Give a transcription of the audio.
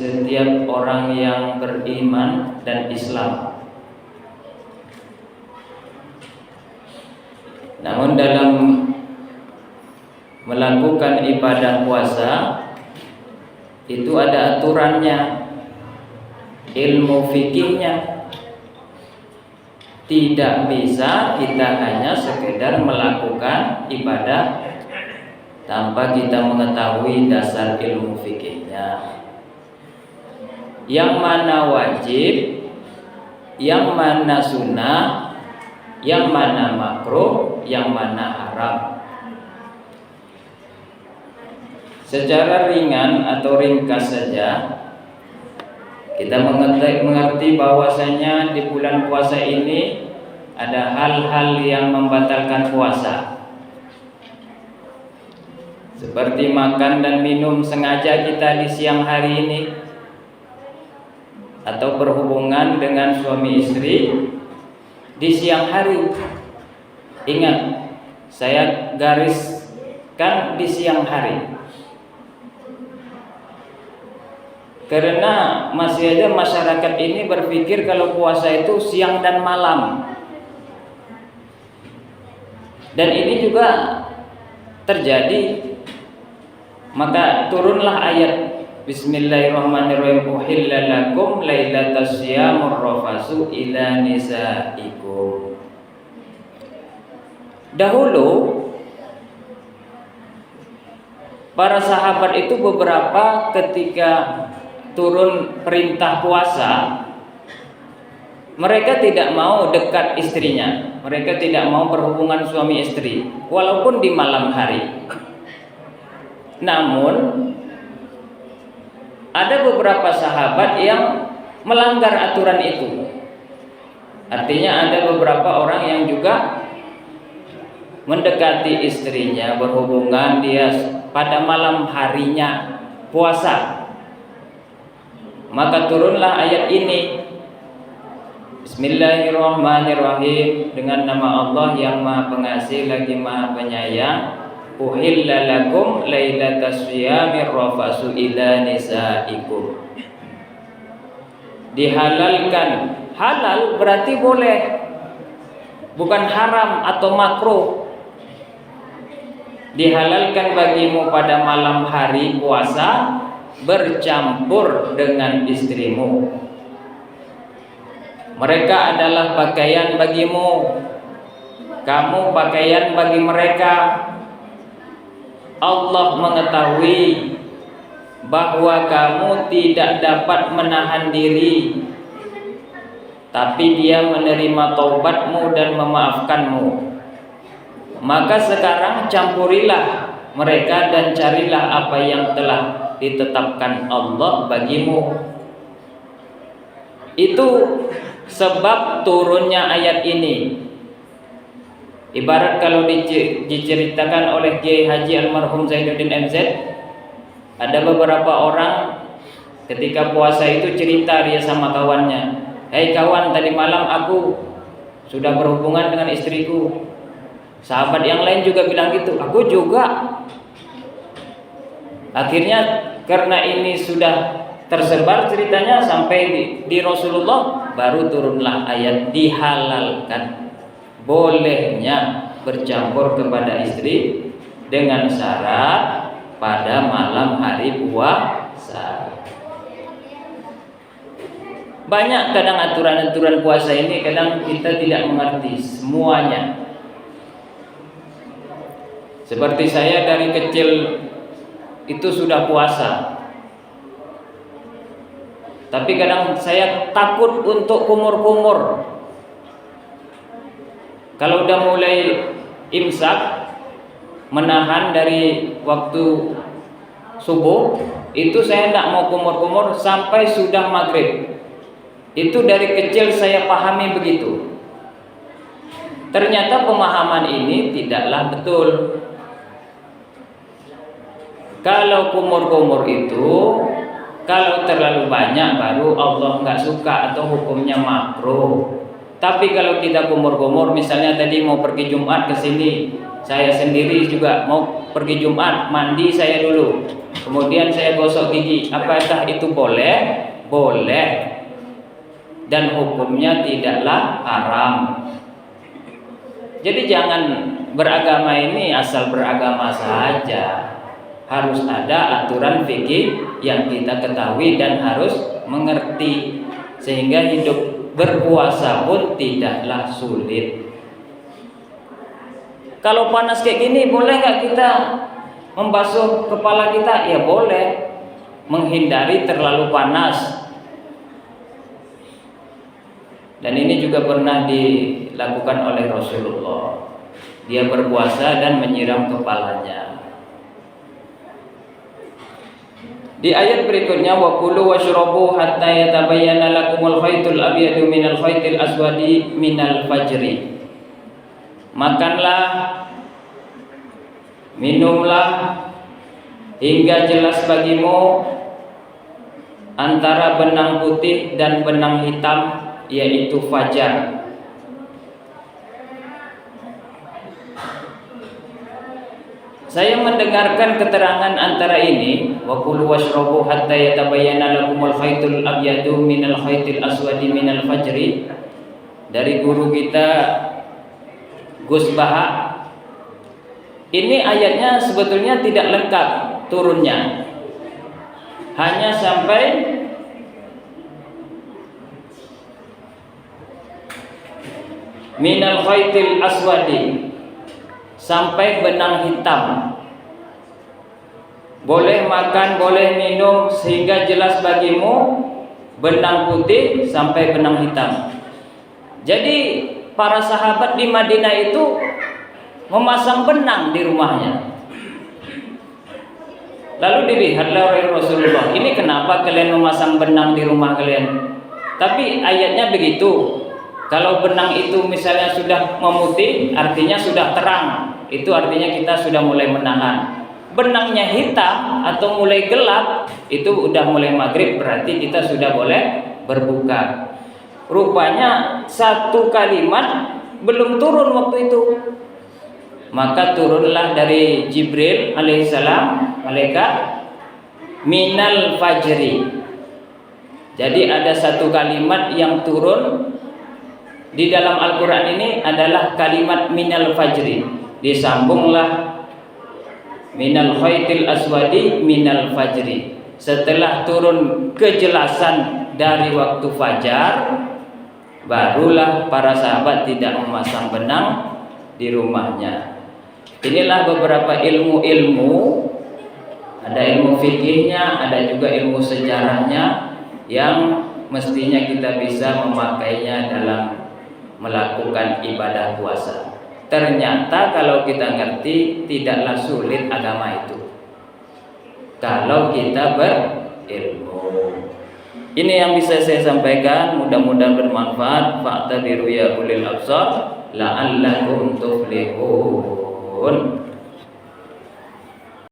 setiap orang yang beriman dan Islam. Namun dalam melakukan ibadah puasa itu ada aturannya, ilmu fikihnya. Tidak bisa kita hanya sekedar melakukan ibadah tanpa kita mengetahui dasar ilmu fikihnya. Yang mana wajib, yang mana sunnah, yang mana makruh, yang mana haram. Secara ringan atau ringkas saja, kita mengerti bahwasanya di bulan puasa ini ada hal-hal yang membatalkan puasa, seperti makan dan minum sengaja kita di siang hari ini, atau berhubungan dengan suami istri di siang hari. Ingat, saya gariskan di siang hari, karena masih ada masyarakat ini berpikir kalau puasa itu siang dan malam. Dan ini juga terjadi. Maka turunlah ayat Bismillahirrahmanirrahim, uhilla lakum lailatas syiyamur rafasu ila nisaikum. Dahulu para sahabat itu beberapa ketika turun perintah puasa, mereka tidak mau dekat istrinya, mereka tidak mau berhubungan suami istri walaupun di malam hari. Namun ada beberapa sahabat yang melanggar aturan itu. Artinya ada beberapa orang yang juga mendekati istrinya, berhubungan dia pada malam harinya puasa. Maka turunlah ayat ini, Bismillahirrahmanirrahim, dengan nama Allah yang Maha Pengasih lagi Maha Penyayang. Uhilla lakum lailatas syiyamir rafasu ila nisaikum. Dihalalkan. Halal berarti boleh, bukan haram atau makruh. Dihalalkan bagimu pada malam hari puasa bercampur dengan istrimu. Mereka adalah pakaian bagimu, kamu pakaian bagi mereka. Allah mengetahui bahwa kamu tidak dapat menahan diri, tapi Dia menerima taubatmu dan memaafkanmu. Maka sekarang campurilah mereka dan carilah apa yang telah ditetapkan Allah bagimu. Itu sebab turunnya ayat ini. Ibarat kalau diceritakan oleh Kiai Haji Almarhum Zainuddin MZ, ada beberapa orang ketika puasa itu cerita dia sama kawannya, "Hei kawan, tadi malam aku sudah berhubungan dengan istriku." Sahabat yang lain juga bilang gitu, "Aku juga." Akhirnya karena ini sudah tersebar ceritanya sampai di Rasulullah, baru turunlah ayat dihalalkan, bolehnya bercampur kepada istri dengan syarat pada malam hari puasa. Banyak kadang aturan-aturan puasa ini kadang kita tidak mengerti semuanya. Seperti saya dari kecil itu sudah puasa, tapi kadang saya takut untuk kumur-kumur. Kalau udah mulai imsak, menahan dari waktu subuh, itu saya tidak mau kumur-kumur sampai sudah maghrib. Itu dari kecil saya pahami begitu. Ternyata pemahaman ini tidaklah betul. Kalau kumur-kumur itu, kalau terlalu banyak baru Allah nggak suka atau hukumnya makruh. Tapi kalau kita kumur-kumur, misalnya tadi mau pergi Jumat ke sini, Saya sendiri juga mau pergi Jumat, mandi saya dulu, kemudian saya gosok gigi. Apakah itu boleh? Boleh. Dan hukumnya tidaklah haram. Jadi jangan beragama ini asal beragama saja. Harus ada aturan fikih yang kita ketahui dan harus mengerti, sehingga hidup berpuasa pun tidaklah sulit. Kalau panas kayak gini, boleh nggak kita membasuh kepala kita? Ya boleh, menghindari terlalu panas. Dan ini juga pernah dilakukan oleh Rasulullah. Dia berpuasa dan menyiram kepalanya. Di ayat berikutnya, wa kulu washrabu hatta yatabayyana lakumul khaytul abyadu minal khaytil aswadi minal fajri. Makanlah, minumlah hingga jelas bagimu antara benang putih dan benang hitam, yaitu fajar. Saya mendengarkan keterangan antara ini, wa kulu washrabu hatta yatabayyana lakumul khaytul abyadu minal khaytil aswadi minal fajri, dari guru kita Gus Baha. Ini ayatnya sebetulnya tidak lengkap turunnya, hanya sampai minal khaytil aswadi, sampai benang hitam. Boleh makan, boleh minum sehingga jelas bagimu benang putih sampai benang hitam. Jadi para sahabat di Madinah itu memasang benang di rumahnya. Lalu dilihatlah oleh Rasulullah, ini kenapa kalian memasang benang di rumah kalian? Tapi ayatnya begitu. Kalau benang itu misalnya sudah memutih, artinya sudah terang. Itu artinya kita sudah mulai menahan. Benangnya hitam atau mulai gelap, itu udah mulai maghrib, berarti kita sudah boleh berbuka. Rupanya satu kalimat belum turun waktu itu. Maka turunlah dari Jibril alaihissalam, malaikat, minal fajri. Jadi ada satu kalimat yang turun di dalam Al-Quran ini adalah kalimat minal fajri. Disambunglah minal khaytil aswadi minal fajri. Setelah turun kejelasan dari waktu fajar, barulah para sahabat tidak memasang benang di rumahnya. Inilah beberapa ilmu-ilmu. Ada ilmu fikihnya, ada juga ilmu sejarahnya yang mestinya kita bisa memakainya dalam melakukan ibadah puasa. Ternyata kalau kita ngerti, tidaklah sulit agama itu kalau kita berilmu. Ini yang bisa saya sampaikan, mudah-mudahan bermanfaat. Fa'tabiru ya ulil absar la'allakum tuflihun.